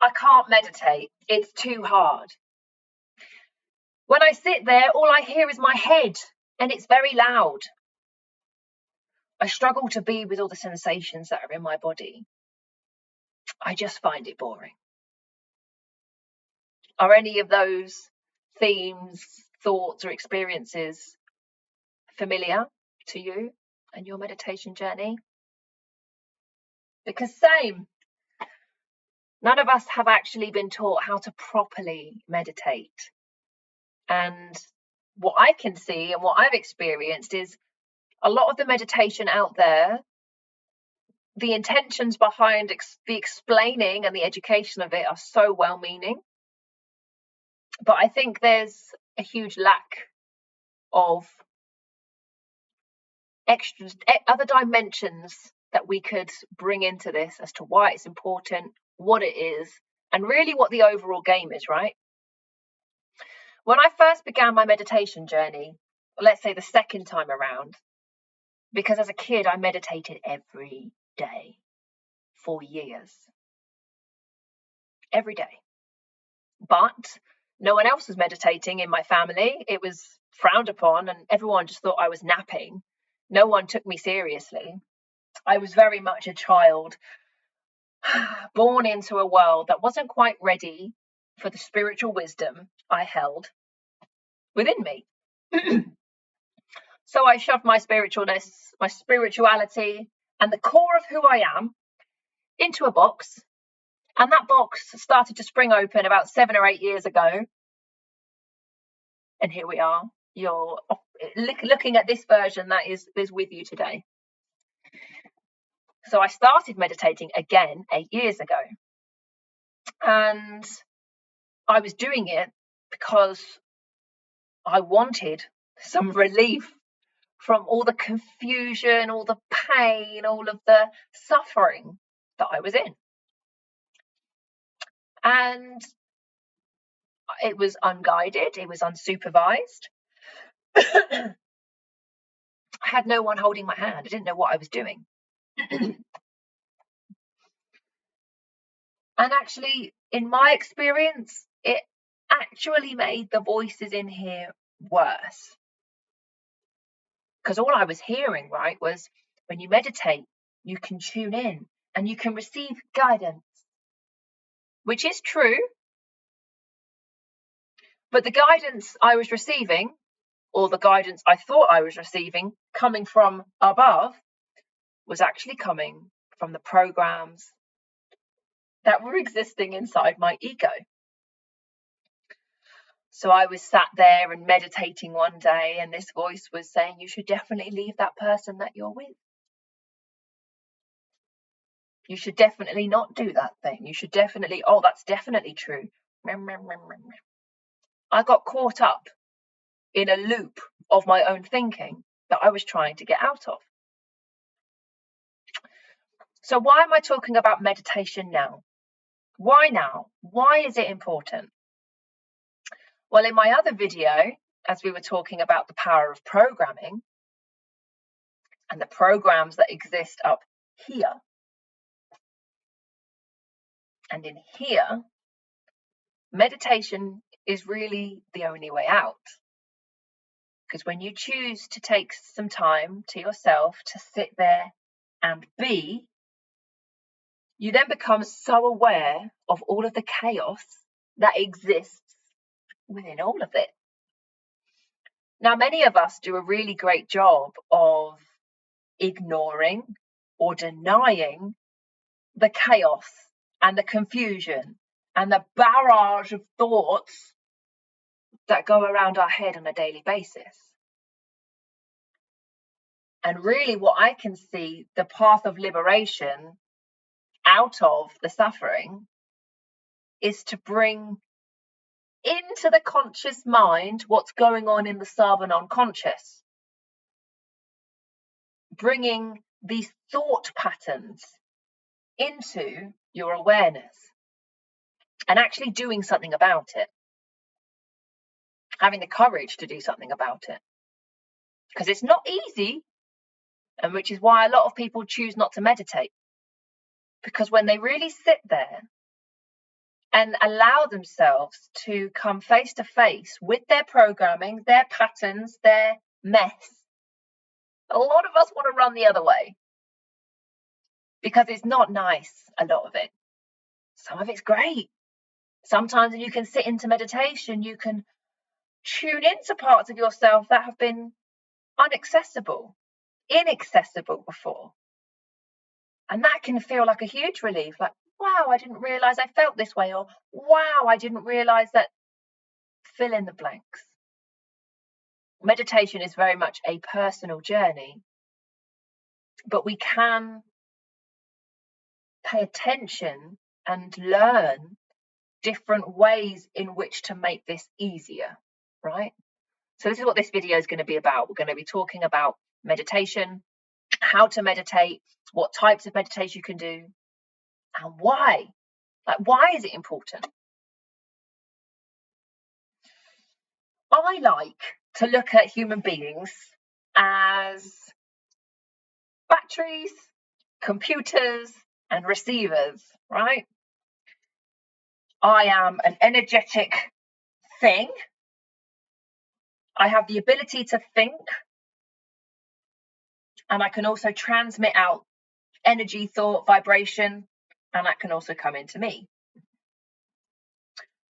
I can't meditate. It's too hard. When I sit there, all I hear is my head, and it's very loud. I struggle to be with all the sensations that are in my body. I just find it boring. Are any of those themes, thoughts, or experiences familiar to you and your meditation journey? Because same, none of us have actually been taught how to properly meditate. And what I can see and what I've experienced is a lot of the meditation out there, the intentions behind the explaining and the education of it are so well-meaning. But I think there's a huge lack of other dimensions that we could bring into this as to why it's important, what it is, and really what the overall game is, right? When I first began my meditation journey, let's say the second time around, because as a kid I meditated every day for years. Every day. But no one else was meditating in my family. It was frowned upon and everyone just thought I was napping. No one took me seriously. I was very much a child born into a world that wasn't quite ready for the spiritual wisdom I held within me. So I shoved my spiritualness, my spirituality, and the core of who I am into a box. And that box started to spring open about 7 or 8 years ago. And here we are. You're looking at this version that is with you today. So I started meditating again 8 years ago. And I was doing it because I wanted some relief from all the confusion, all the pain, all of the suffering that I was in. And it was unguided, it was unsupervised. I had no one holding my hand. I didn't know what I was doing. And actually, in my experience, it actually made the voices in here worse. Because all I was hearing, right, was when you meditate, you can tune in and you can receive guidance, which is true. But the guidance I was receiving, or the guidance I thought I was receiving, coming from above, was actually coming from the programs that were existing inside my ego. So I was sat there and meditating one day, and this voice was saying, you should definitely leave that person that you're with. You should definitely not do that thing. You should definitely, oh, that's definitely true. I got caught up in a loop of my own thinking that I was trying to get out of. So why am I talking about meditation now? Why now? Why is it important? Well, in my other video, as we were talking about the power of programming and the programs that exist up here, and in here, meditation is really the only way out. Because when you choose to take some time to yourself to sit there and be, you then become so aware of all of the chaos that exists within all of it. Now, many of us do a really great job of ignoring or denying the chaos and the confusion and the barrage of thoughts that go around our head on a daily basis. And really what I can see, the path of liberation out of the suffering, is to bring into the conscious mind what's going on in the sub and unconscious. Bringing these thought patterns into your awareness and actually doing something about it. Having the courage to do something about it. Because it's not easy, and which is why a lot of people choose not to meditate. Because when they really sit there and allow themselves to come face to face with their programming, their patterns, their mess. A lot of us want to run the other way because it's not nice, a lot of it. Some of it's great. Sometimes when you can sit into meditation, you can tune into parts of yourself that have been inaccessible before. And that can feel like a huge relief, like, wow, I didn't realize I felt this way, or wow, I didn't realize that, fill in the blanks. Meditation is very much a personal journey, but we can pay attention and learn different ways in which to make this easier, right? So this is what this video is going to be about. We're going to be talking about meditation, how to meditate, what types of meditation you can do, and why. Like, why is it important? I like to look at human beings as batteries, computers, and receivers, right? I am an energetic thing. I have the ability to think, and I can also transmit out energy, thought, vibration, and that can also come into me.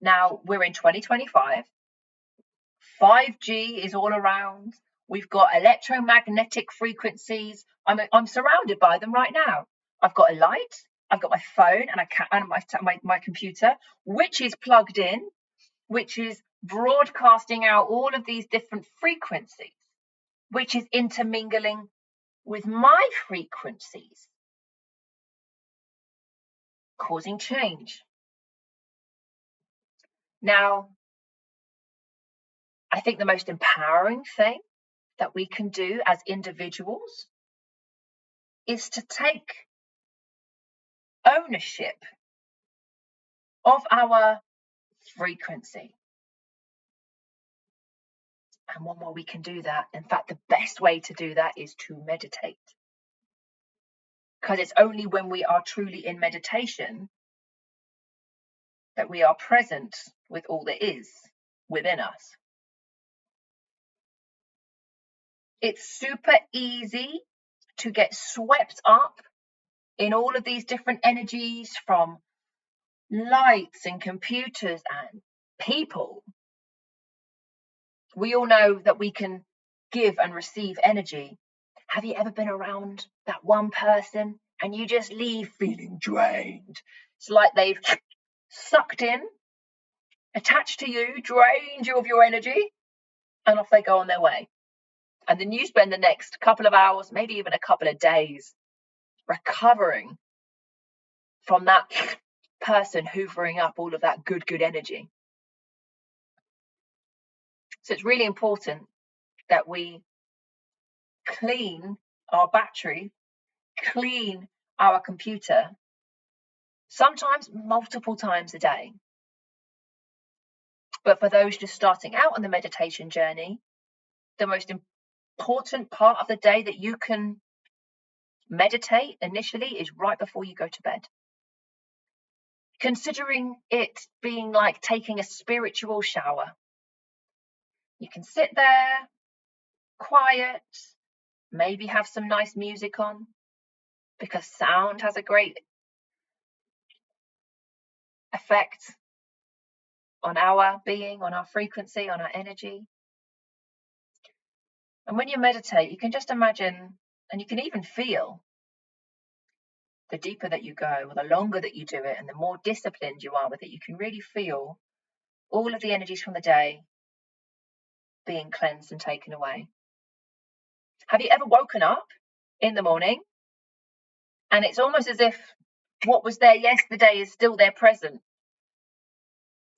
Now, we're in 2025. 5G is all around. We've got electromagnetic frequencies. I'm surrounded by them right now. I've got a light, I've got my phone, and my computer, which is plugged in, which is broadcasting out all of these different frequencies, which is intermingling with my frequencies, causing change. Now, I think the most empowering thing that we can do as individuals is to take ownership of our frequency. And one more we can do that. In fact, the best way to do that is to meditate. Because it's only when we are truly in meditation that we are present with all that is within us. It's super easy to get swept up in all of these different energies from lights and computers and people. We all know that we can give and receive energy. Have you ever been around that one person and you just leave feeling drained? It's like they've sucked in, attached to you, drained you of your energy, and off they go on their way. And then you spend the next couple of hours, maybe even a couple of days, recovering from that person hoovering up all of that good energy. So it's really important that we clean our battery, clean our computer, sometimes multiple times a day. But for those just starting out on the meditation journey, the most important part of the day that you can meditate initially is right before you go to bed. Considering it being like taking a spiritual shower. You can sit there, quiet, maybe have some nice music on, because sound has a great effect on our being, on our frequency, on our energy. And when you meditate, you can just imagine, and you can even feel, the deeper that you go, or the longer that you do it, and the more disciplined you are with it, you can really feel all of the energies from the day being cleansed and taken away. Have you ever woken up in the morning and it's almost as if what was there yesterday is still there present?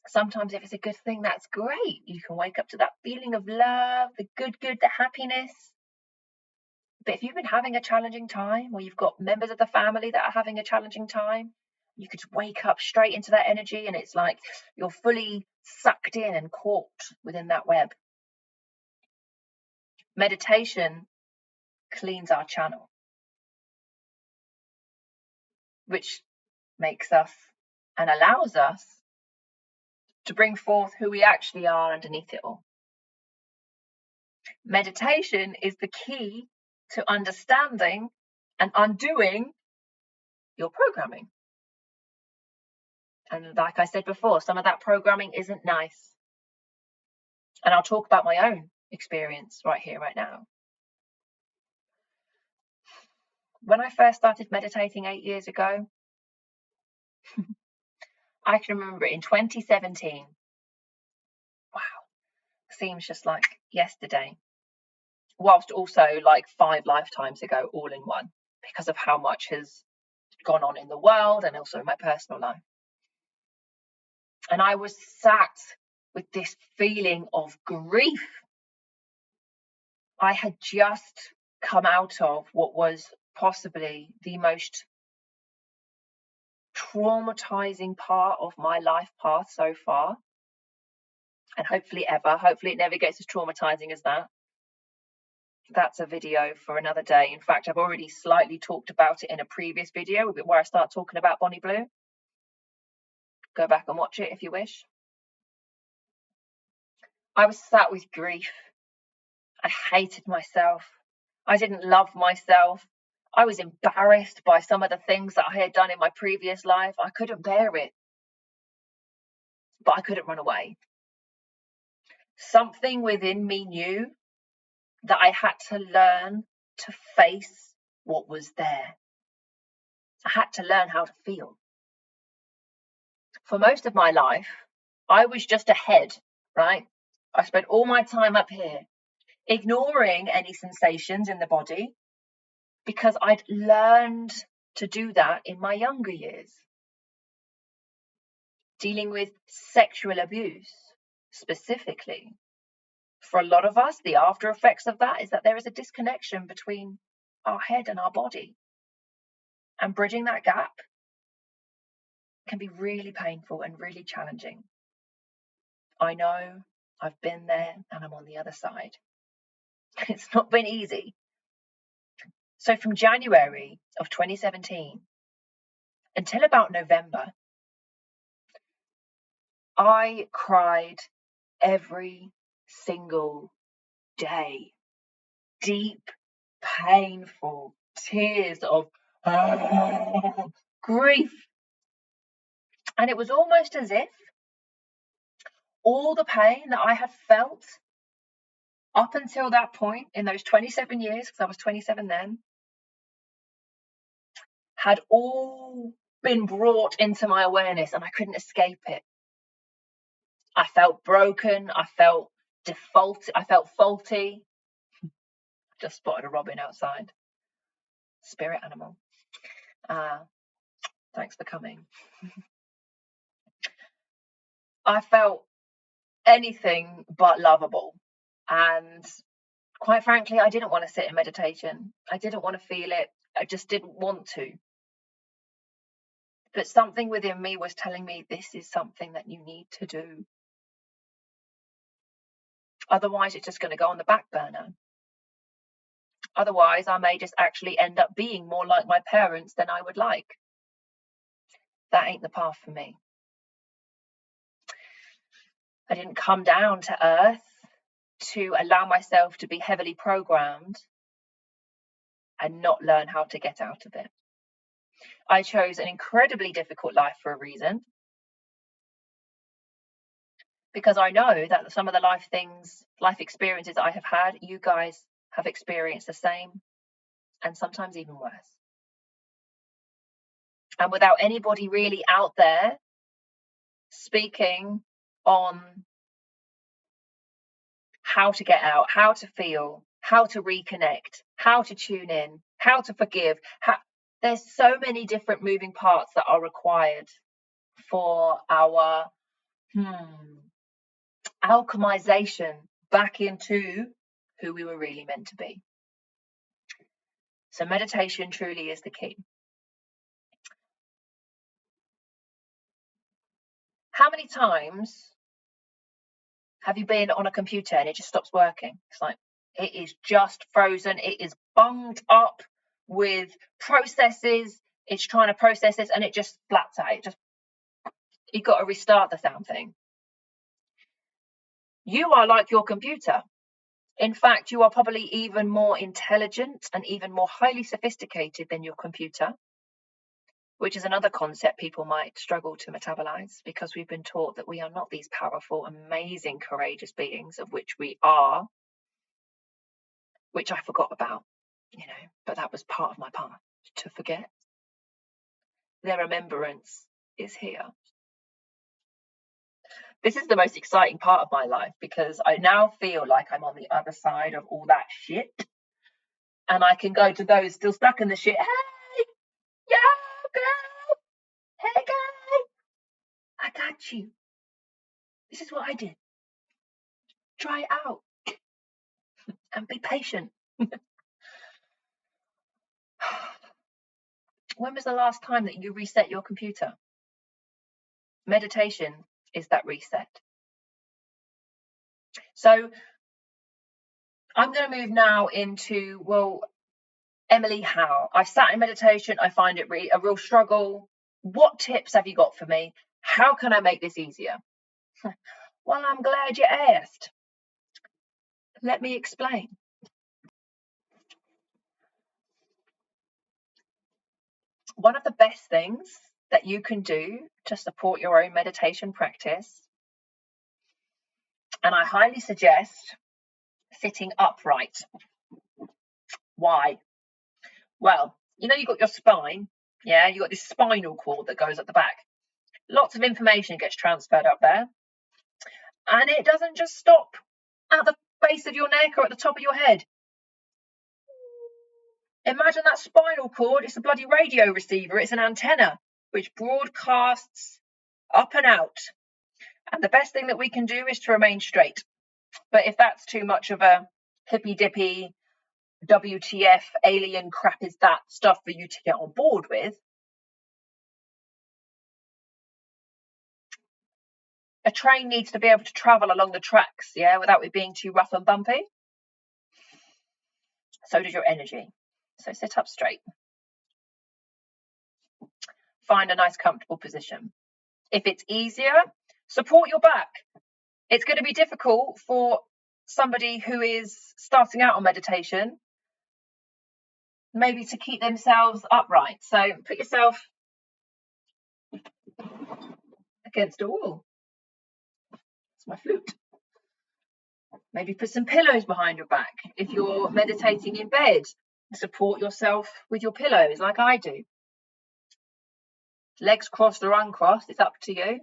Sometimes if it's a good thing, that's great. You can wake up to that feeling of love, the good, the happiness. But if you've been having a challenging time, or you've got members of the family that are having a challenging time, you could wake up straight into that energy and it's like you're fully sucked in and caught within that web. Meditation cleans our channel, which makes us and allows us to bring forth who we actually are underneath it all. Meditation is the key to understanding and undoing your programming. And like I said before, some of that programming isn't nice. And I'll talk about my own experience right here, right now. When I first started meditating 8 years ago, I can remember it in 2017. Wow, seems just like yesterday. Whilst also like 5 lifetimes ago, all in one, because of how much has gone on in the world and also in my personal life. And I was sat with this feeling of grief. I had just come out of what was possibly the most traumatizing part of my life path so far, and hopefully it never gets as traumatizing as that. That's a video for another day. In fact, I've already slightly talked about it in a previous video where I start talking about Bonnie Blue. Go back and watch it if you wish. I was sat with grief. I hated myself. I didn't love myself. I was embarrassed by some of the things that I had done in my previous life. I couldn't bear it. But I couldn't run away. Something within me knew that I had to learn to face what was there. I had to learn how to feel. For most of my life, I was just a head, right? I spent all my time up here, ignoring any sensations in the body, because I'd learned to do that in my younger years. Dealing with sexual abuse, specifically. For a lot of us, the after effects of that is that there is a disconnection between our head and our body. And bridging that gap can be really painful and really challenging. I know, I've been there and I'm on the other side. It's not been easy. So from January of 2017 until about November, I cried every single day. Deep, painful tears of grief. And it was almost as if all the pain that I had felt up until that point in those 27 years, because I was 27 then, had all been brought into my awareness and I couldn't escape it. I felt broken. I felt faulty. Just spotted a robin outside. Spirit animal. Thanks for coming. I felt anything but lovable. And quite frankly, I didn't want to sit in meditation. I didn't want to feel it. I just didn't want to. But something within me was telling me this is something that you need to do. Otherwise, it's just going to go on the back burner. Otherwise, I may just actually end up being more like my parents than I would like. That ain't the path for me. I didn't come down to earth to allow myself to be heavily programmed and not learn how to get out of it. I chose an incredibly difficult life for a reason, because I know that some of the life experiences I have had, you guys have experienced the same, and sometimes even worse. And without anybody really out there speaking on how to get out, how to feel, how to reconnect, how to tune in, how to forgive, there's so many different moving parts that are required for our alchemization back into who we were really meant to be. So meditation truly is the key. How many times have you been on a computer and it just stops working? It's like it is just frozen. It is bunged up with processes. It's trying to process this and it just flats out. You got to restart the damn thing. You are like your computer. In fact, you are probably even more intelligent and even more highly sophisticated than your computer, which is another concept people might struggle to metabolize, because we've been taught that we are not these powerful, amazing, courageous beings, of which we are, which I forgot about, but that was part of my path to forget. Their remembrance is here. This is the most exciting part of my life, because I now feel like I'm on the other side of all that shit, and I can go to those still stuck in the shit. Hey, yo, girl. Hey, guy. I got you. This is what I did. Try it out and be patient. When was the last time that you reset your computer? Meditation is that reset. So I'm going to move now into, well, Emily, how? I've sat in meditation. I find it a real struggle. What tips have you got for me? How can I make this easier? Well, I'm glad you asked. Let me explain. One of the best things that you can do to support your own meditation practice, and I highly suggest sitting upright. Why? Well, you've got your spine. Yeah, you've got this spinal cord that goes at the back. Lots of information gets transferred up there. And it doesn't just stop at the base of your neck or at the top of your head. Imagine that spinal cord. It's a bloody radio receiver. It's an antenna which broadcasts up and out. And the best thing that we can do is to remain straight. But if that's too much of a hippy-dippy, WTF, alien crap is that stuff for you to get on board with, a train needs to be able to travel along the tracks, without it being too rough and bumpy. So does your energy. So sit up straight. Find a nice, comfortable position. If it's easier, support your back. It's going to be difficult for somebody who is starting out on meditation, maybe to keep themselves upright. So put yourself against a wall. It's my flute. Maybe put some pillows behind your back. If you're meditating in bed, support yourself with your pillows like I do. Legs crossed or uncrossed, it's up to you.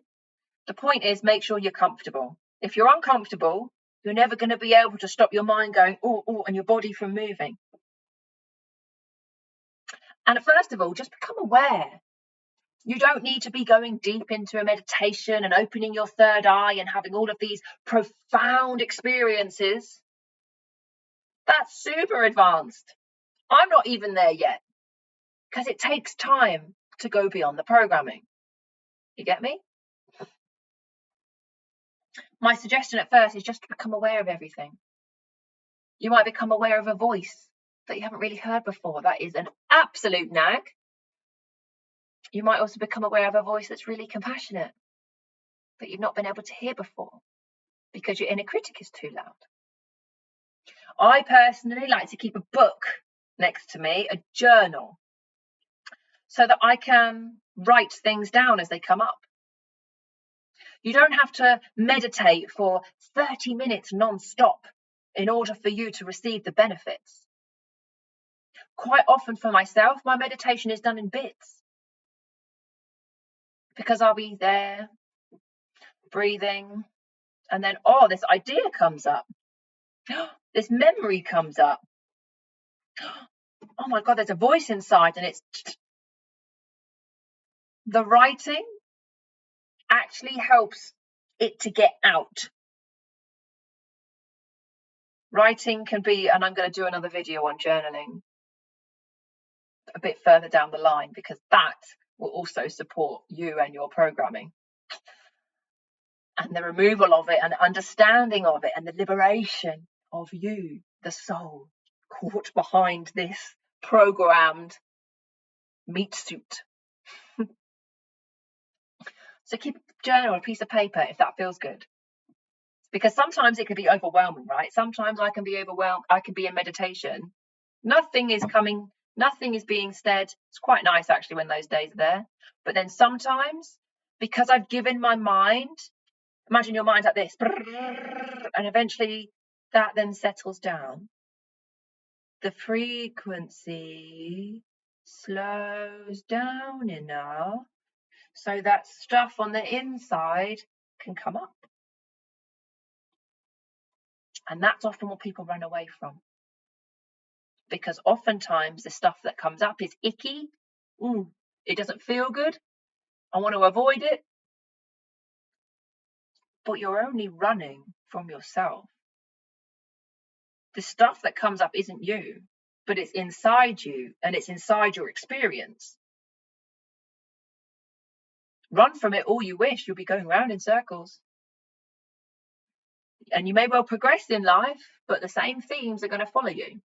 The point is, make sure you're comfortable. If you're uncomfortable, you're never going to be able to stop your mind going, oh, and your body from moving. And first of all, just become aware. You don't need to be going deep into a meditation and opening your third eye and having all of these profound experiences. That's super advanced. I'm not even there yet, because it takes time to go beyond the programming. You get me? My suggestion at first is just to become aware of everything. You might become aware of a voice that you haven't really heard before. That is an absolute nag. You might also become aware of a voice that's really compassionate that you've not been able to hear before because your inner critic is too loud. I personally like to keep a book next to me, a journal, so that I can write things down as they come up. You don't have to meditate for 30 minutes non-stop in order for you to receive the benefits. Quite often for myself, my meditation is done in bits, because I'll be there breathing, and then, this idea comes up. This memory comes up. Oh my God, there's a voice inside, and it's the writing actually helps it to get out. Writing can be, and I'm going to do another video on journaling a bit further down the line, because that will also support you and your programming, and the removal of it and understanding of it and the liberation of you, the soul, caught behind this programmed meat suit. So keep a journal, a piece of paper, if that feels good. Because sometimes it can be overwhelming, right? Sometimes I can be overwhelmed. I can be in meditation. Nothing is coming. Nothing is being said. It's quite nice actually when those days are there. But then sometimes, because I've given my mind, imagine your mind's like this, and eventually that then settles down. The frequency slows down enough so that stuff on the inside can come up. And that's often what people run away from. Because oftentimes the stuff that comes up is icky. It doesn't feel good. I want to avoid it. But you're only running from yourself. The stuff that comes up isn't you, but it's inside you and it's inside your experience. Run from it all you wish. You'll be going round in circles. And you may well progress in life, but the same themes are going to follow you.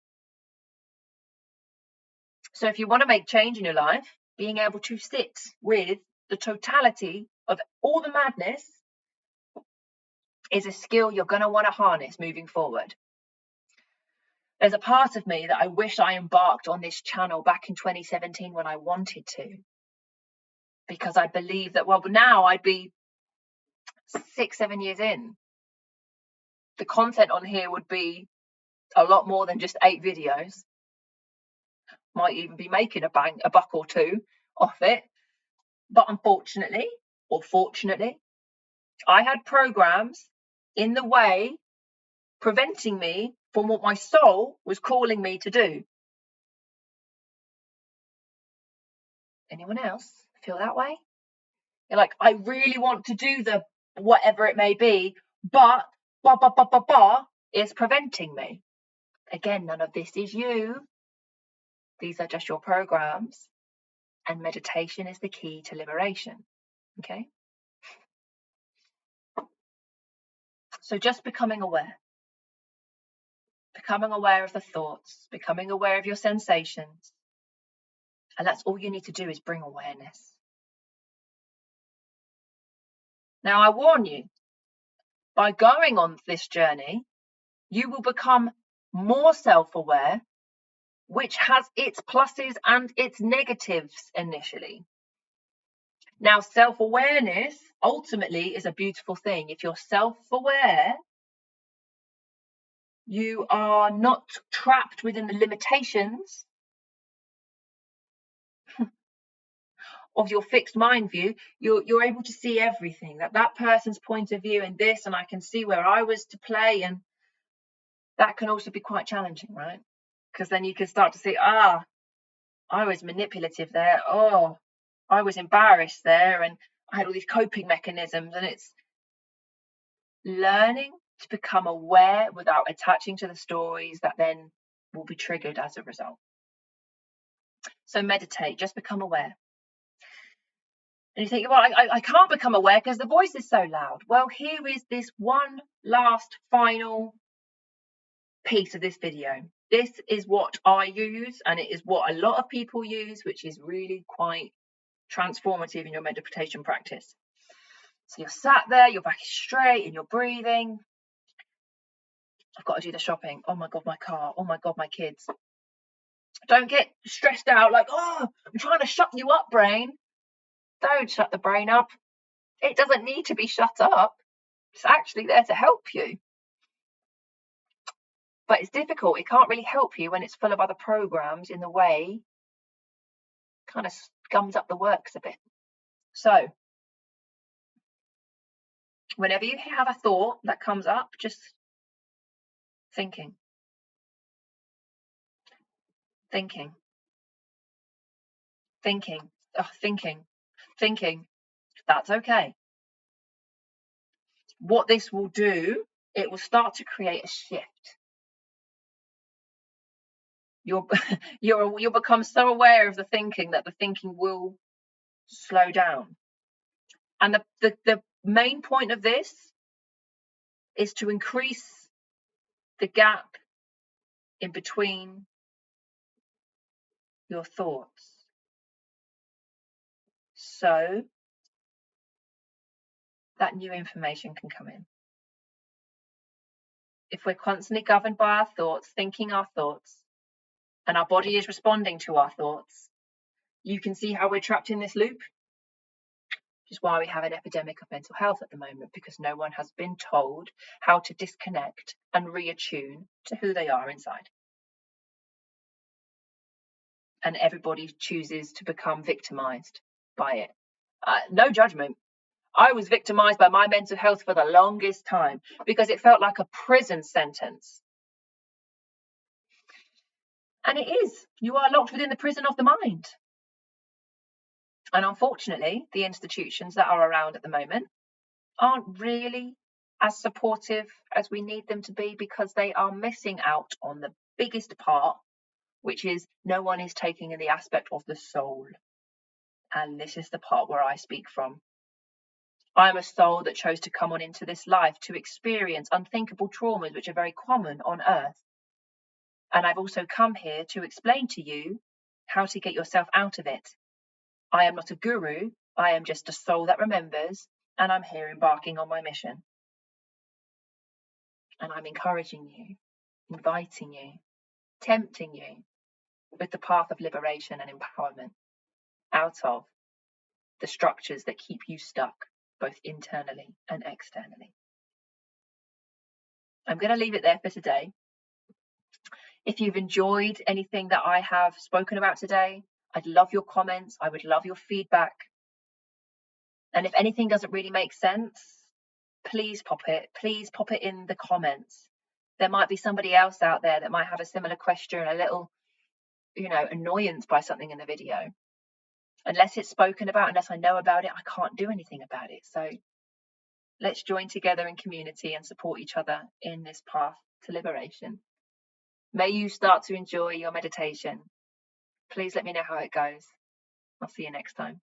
So if you want to make change in your life, being able to sit with the totality of all the madness is a skill you're going to want to harness moving forward. There's a part of me that I wish I embarked on this channel back in 2017 when I wanted to. Because I believe that, well, now I'd be 6-7 years in. The content on here would be a lot more than just 8 videos. Might even be making a buck or two off it. But unfortunately, or fortunately, I had programs in the way preventing me from what my soul was calling me to do. Anyone else feel that way? You're like, I really want to do the whatever it may be, but is preventing me. Again, none of this is you. These are just your programs. And meditation is the key to liberation. Okay? So just becoming aware of the thoughts, becoming aware of your sensations. And that's all you need to do is bring awareness. Now, I warn you, by going on this journey, you will become more self-aware, which has its pluses and its negatives initially. Now, self-awareness ultimately is a beautiful thing. If you're self-aware, you are not trapped within the limitations of your fixed mind view. You're able to see everything, that person's point of view in this, and I can see where I was to play, and that can also be quite challenging, right? Because then you can start to see, I was manipulative there. I was embarrassed there, and I had all these coping mechanisms. And it's learning to become aware without attaching to the stories that then will be triggered as a result. So meditate, just become aware. And you think, well, I can't become aware because the voice is so loud. Well, here is this one last final piece of this video. This is what I use, and it is what a lot of people use, which is really quite transformative in your meditation practice. So you're sat there, your back is straight, and you're breathing. I've got to do the shopping. Oh my God, my car. Oh my God, my kids. Don't get stressed out like, I'm trying to shut you up, brain. Don't shut the brain up. It doesn't need to be shut up. It's actually there to help you. But it's difficult. It can't really help you when it's full of other programs in the way. Kind of gums up the works a bit. So whenever you have a thought that comes up, just thinking. That's okay. What this will do, it will start to create a shift. You'll become so aware of the thinking that the thinking will slow down. And the main point of this is to increase the gap in between your thoughts, so that new information can come in. if we're constantly governed by our thoughts, thinking our thoughts, and our body is responding to our thoughts, you can see how we're trapped in this loop. Which is why we have an epidemic of mental health at the moment, because no one has been told how to disconnect and reattune to who they are inside. And everybody chooses to become victimized by it. No judgment. I was victimized by my mental health for the longest time because it felt like a prison sentence. And it is. You are locked within the prison of the mind. And unfortunately, the institutions that are around at the moment aren't really as supportive as we need them to be, because they are missing out on the biggest part, which is no one is taking in the aspect of the soul. And this is the part where I speak from. I'm a soul that chose to come on into this life to experience unthinkable traumas which are very common on earth. And I've also come here to explain to you how to get yourself out of it. I am not a guru, I am just a soul that remembers, and I'm here embarking on my mission. And I'm encouraging you, inviting you, tempting you with the path of liberation and empowerment out of the structures that keep you stuck, both internally and externally. I'm going to leave it there for today. If you've enjoyed anything that I have spoken about today, I'd love your comments. I would love your feedback. And if anything doesn't really make sense, please pop it in the comments. There might be somebody else out there that might have a similar question, a little, annoyance by something in the video. Unless it's spoken about, unless I know about it, I can't do anything about it. So let's join together in community and support each other in this path to liberation. May you start to enjoy your meditation. Please let me know how it goes. I'll see you next time.